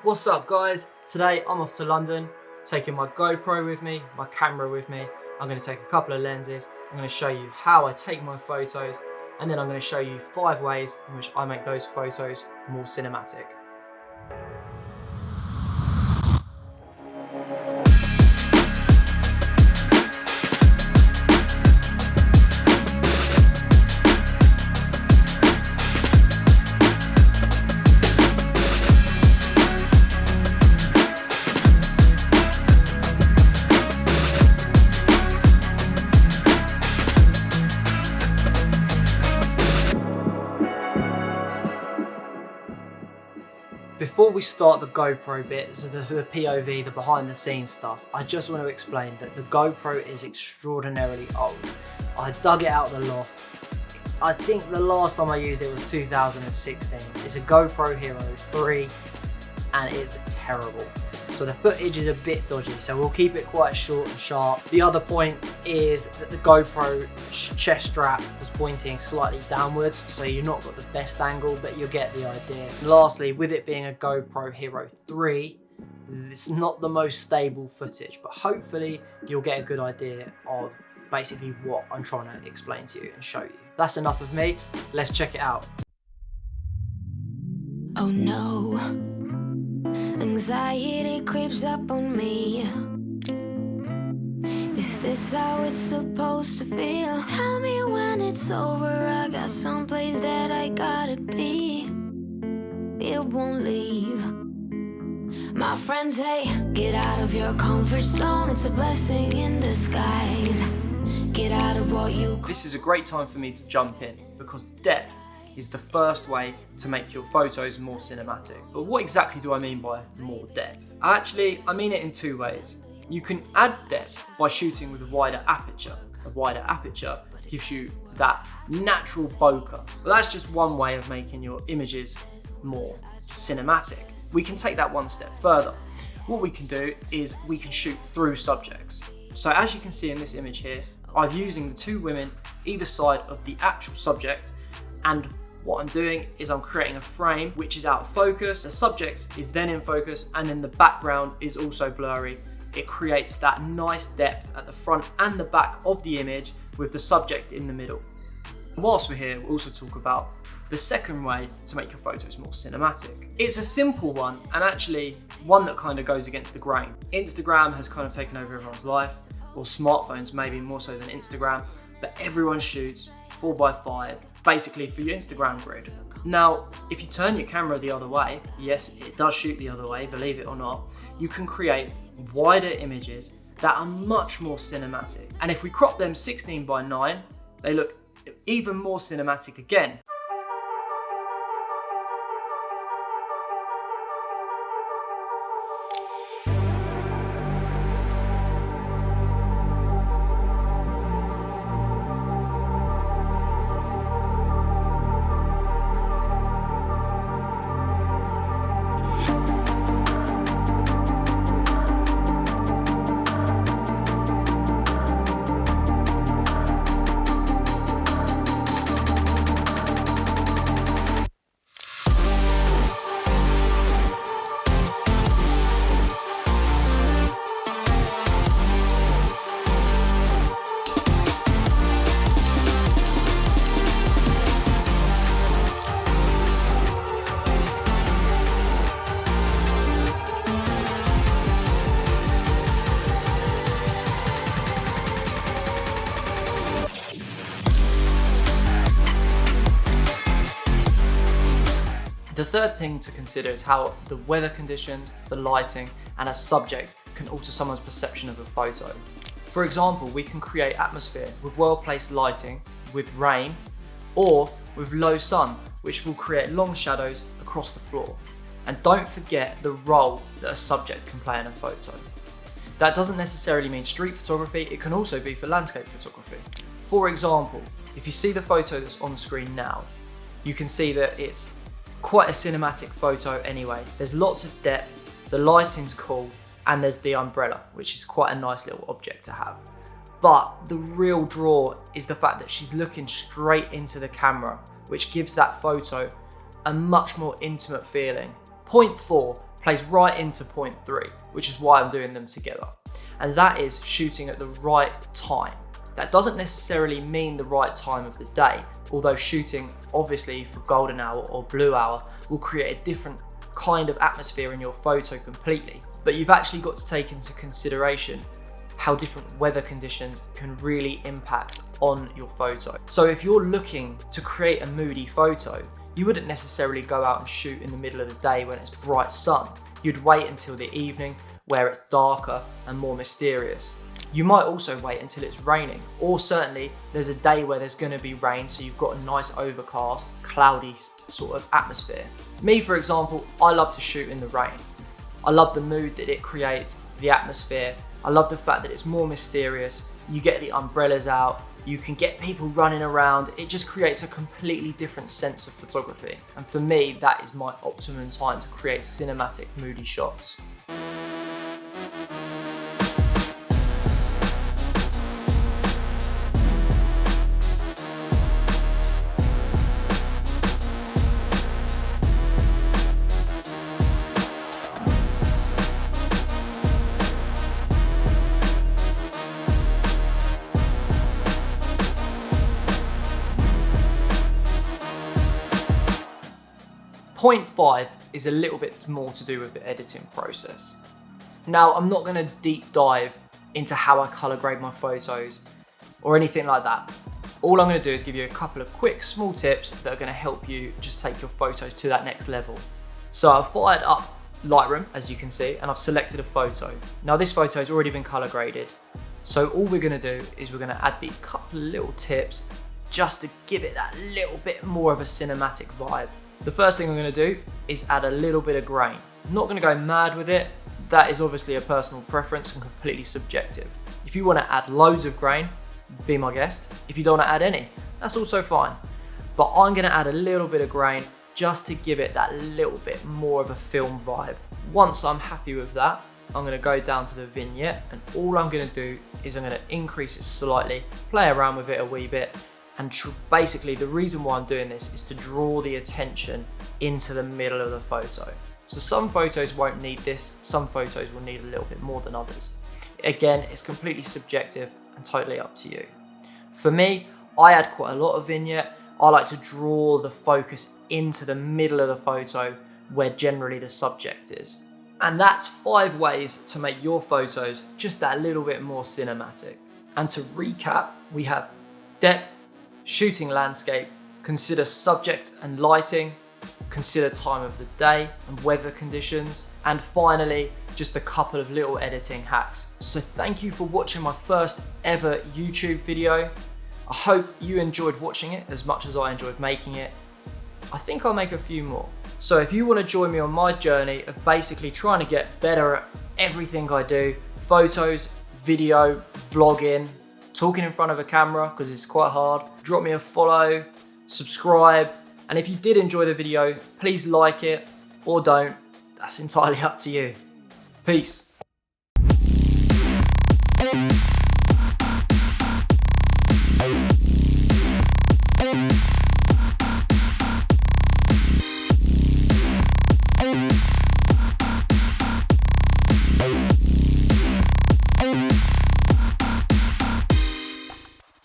What's up guys? Today I'm off to London, taking my GoPro with me, my camera with me. I'm going to take a couple of lenses. I'm going to show you how I take my photos, and then I'm going to show you 5 ways in which I make those photos more cinematic. Before we start the GoPro bit, so the POV, the behind the scenes stuff, I just want to explain that the GoPro is extraordinarily old. I dug it out of the loft. I think the last time I used it was 2016. It's a GoPro Hero 3 and it's terrible. So the footage is a bit dodgy, so we'll keep it quite short and sharp. The other point is that the GoPro chest strap was pointing slightly downwards, so you're not got the best angle, but you'll get the idea. And lastly, with it being a GoPro Hero 3, it's not the most stable footage, but hopefully you'll get a good idea of basically what I'm trying to explain to you and show you. That's enough of me, let's check it out. Oh no, anxiety creeps up on me. Is this how it's supposed to feel? Tell me when it's over, I got someplace that I gotta be. It won't leave. My friends say, get out of your comfort zone, it's a blessing in disguise. Get out of what you... This is a great time for me to jump in, because depth is the first way to make your photos more cinematic. But what exactly do I mean by more depth? Actually, I mean it in 2 ways. You can add depth by shooting with a wider aperture. A wider aperture gives you that natural bokeh. But that's just one way of making your images more cinematic. We can take that one step further. What we can do is we can shoot through subjects. So as you can see in this image here, I'm using the 2 women either side of the actual subject, and what I'm doing is I'm creating a frame which is out of focus, the subject is then in focus, and then the background is also blurry. It creates that nice depth at the front and the back of the image with the subject in the middle. Whilst we're here, we'll also talk about the second way to make your photos more cinematic. It's a simple one, and actually one that kind of goes against the grain. Instagram has kind of taken over everyone's life, or smartphones maybe more so than Instagram, but everyone shoots 4x5 basically for your Instagram grid. Now, if you turn your camera the other way, yes, it does shoot the other way, believe it or not, you can create wider images that are much more cinematic. And if we crop them 16:9, they look even more cinematic again. The third thing to consider is how the weather conditions, the lighting, and a subject can alter someone's perception of a photo. For example, we can create atmosphere with well-placed lighting, with rain, or with low sun, which will create long shadows across the floor. And don't forget the role that a subject can play in a photo. That doesn't necessarily mean street photography, it can also be for landscape photography. For example, if you see the photo that's on screen now, you can see that it's quite a cinematic photo anyway. There's lots of depth, the lighting's cool, and there's the umbrella, which is quite a nice little object to have. But the real draw is the fact that she's looking straight into the camera, which gives that photo a much more intimate feeling. Point 4, plays right into point 3, which is why I'm doing them together. And that is shooting at the right time. That doesn't necessarily mean the right time of the day, although shooting obviously for golden hour or blue hour will create a different kind of atmosphere in your photo completely. But you've actually got to take into consideration how different weather conditions can really impact on your photo. So if you're looking to create a moody photo, you wouldn't necessarily go out and shoot in the middle of the day when it's bright sun. You'd wait until the evening where it's darker and more mysterious. You might also wait until it's raining, or certainly there's a day where there's going to be rain, so you've got a nice overcast, cloudy sort of atmosphere. Me, for example, I love to shoot in the rain. I love the mood that it creates, the atmosphere. I love the fact that it's more mysterious. You get the umbrellas out, you can get people running around. It just creates a completely different sense of photography. And for me, that is my optimum time to create cinematic, moody shots. Point 5 is a little bit more to do with the editing process. Now, I'm not going to deep dive into how I color grade my photos or anything like that. All I'm going to do is give you a couple of quick small tips that are going to help you just take your photos to that next level. So I've fired up Lightroom, as you can see, and I've selected a photo. Now this photo has already been color graded. So all we're going to do is we're going to add these couple of little tips just to give it that little bit more of a cinematic vibe. The first thing I'm going to do is add a little bit of grain. I'm not going to go mad with it. That is obviously a personal preference and completely subjective. If you want to add loads of grain, be my guest. If you don't want to add any, that's also fine. But I'm going to add a little bit of grain just to give it that little bit more of a film vibe. Once I'm happy with that, I'm going to go down to the vignette, and all I'm going to do is I'm going to increase it slightly, play around with it a wee bit. And basically the reason why I'm doing this is to draw the attention into the middle of the photo. So some photos won't need this, some photos will need a little bit more than others. Again, it's completely subjective and totally up to you. For me, I add quite a lot of vignette. I like to draw the focus into the middle of the photo where generally the subject is. And that's 5 ways to make your photos just that little bit more cinematic. And to recap, we have depth, shooting landscape, consider subject and lighting, consider time of the day and weather conditions, and finally, just a couple of little editing hacks. So thank you for watching my first ever YouTube video. I hope you enjoyed watching it as much as I enjoyed making it. I think I'll make a few more. So if you want to join me on my journey of basically trying to get better at everything I do, photos, video, vlogging, talking in front of a camera, because it's quite hard, drop me a follow, subscribe, and if you did enjoy the video, please like it or don't. That's entirely up to you. Peace.